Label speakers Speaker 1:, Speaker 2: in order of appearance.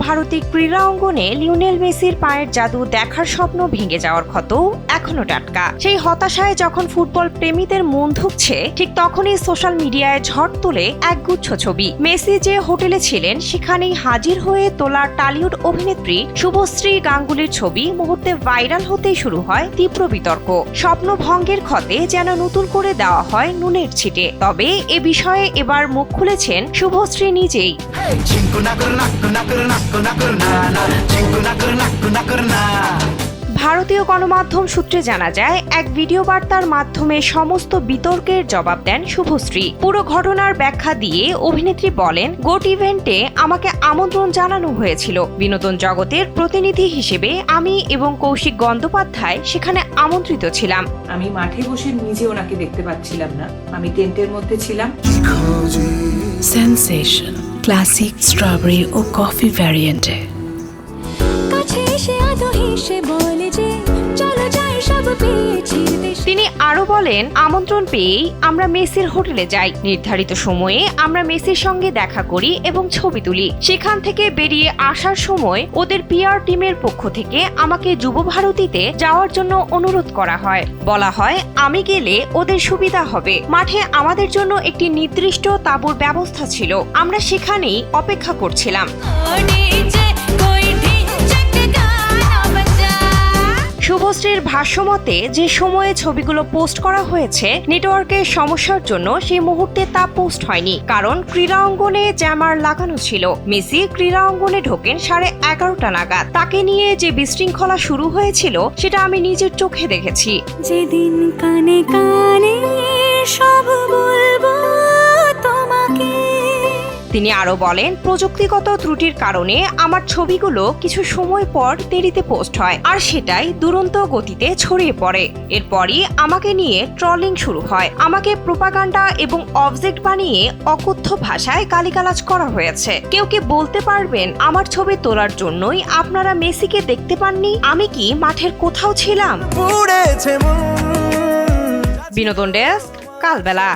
Speaker 1: ভারতীয় ক্রীড়া অঙ্গনে লিওনেল মেসির পায়ের জাদু দেখার স্বপ্ন ভেঙে যাওয়ার ক্ষত এখনো টাটকা। সেই হতাশায় যখন ফুটবল প্রেমীদের মন ধুকছে, ঠিক তখনই সোশ্যাল মিডিয়ায় ঝড় তোলে একগুচ্ছ ছবি। মেসি যে হোটেলে ছিলেন সেখানেই হাজির হয়ে তোলা টলিউড অভিনেত্রী শুভশ্রী গাঙ্গুলির ছবি মুহূর্তে ভাইরাল হতেই শুরু হয় তীব্র বিতর্ক। স্বপ্নভঙ্গের ক্ষতে যেন নতুন করে দেওয়া হয় নুনের ছিটে। তবে এ বিষয়ে এবার মুখ খুলেছেন শুভশ্রী নিজেই। ভারতীয় গণমাধ্যম সূত্রে জানা যায়, এক ভিডিও বার্তার মাধ্যমে সমস্ত বিতর্কের জবাব দেন শুভশ্রী। পুরো ঘটনার ব্যাখ্যা দিয়ে অভিনেত্রী বলেন, গোট ইভেন্টে আমাকে আমন্ত্রণ জানানো হয়েছিল। বিনোদন জগতের প্রতিনিধি হিসেবে আমি এবং কৌশিক গঙ্গোপাধ্যায় সেখানে আমন্ত্রিত ছিলাম।
Speaker 2: আমি মাঠে বসে নিজে ওনাকে দেখতে পাচ্ছিলাম না, আমি টেন্টের মধ্যে ছিলাম।
Speaker 3: সেন্সেশন ক্লাসিক স্ট্রবেরি ও কফি ভ্যারিয়েন্টে।
Speaker 1: তিনি আরো বলেন, আমন্ত্রণ পেয়েই আমরা মেসির হোটেলে যাই। নির্ধারিত সময়ে আমরা মেসির সঙ্গে দেখা করি এবং ছবি তুলি। সেখান থেকে বেরিয়ে আসার সময় ওদের পিআর টিমের পক্ষ থেকে আমাকে যুব ভারতীতে যাওয়ার জন্য অনুরোধ করা হয়। বলা হয় আমি গেলে ওদের সুবিধা হবে। মাঠে আমাদের জন্য একটি নির্দিষ্ট তাঁবুর ব্যবস্থা ছিল, আমরা সেখানেই অপেক্ষা করছিলাম। শুভশ্রীর ভাষ্যমতে, যে সময়ে ছবিগুলো পোস্ট করা হয়েছে, নেটওয়ার্কের সমস্যার জন্য সেই মুহূর্তে তা পোস্ট হয়নি, কারণ ক্রীড়া অঙ্গনে জ্যামার লাগানো ছিল। মেসি ক্রীড়া অঙ্গনে ঢোকেন 11:30 নাগাদ। তাকে নিয়ে যে বিশৃঙ্খলা শুরু হয়েছিল সেটা আমি নিজের চোখে দেখেছি।
Speaker 4: যেদিন কানে কানে সব বলবো তোমাকে।
Speaker 1: তিনি আরো বলেন, প্রযুক্তিগত ত্রুটির কারণে আমার ছবিগুলো কিছু সময় পর দেরিতে পোস্ট হয়, আর সেটাই দুরন্ত গতিতে ছড়িয়ে পড়ে। এরপরই আমাকে নিয়ে ট্রলিং শুরু হয়। আমাকে প্রোপাগান্ডা এবং অবজেক্ট বানিয়ে অকথ্য ভাষায় গালিগালাজ করা হয়েছে। কেউ কি বলতে পারবেন আমার ছবি তোলার জন্যই আপনারা মেসিকে দেখতে পাননি? আমি কি মাঠের কোথাও ছিলাম? বিনোদন ডেস্ক, কালবেলা।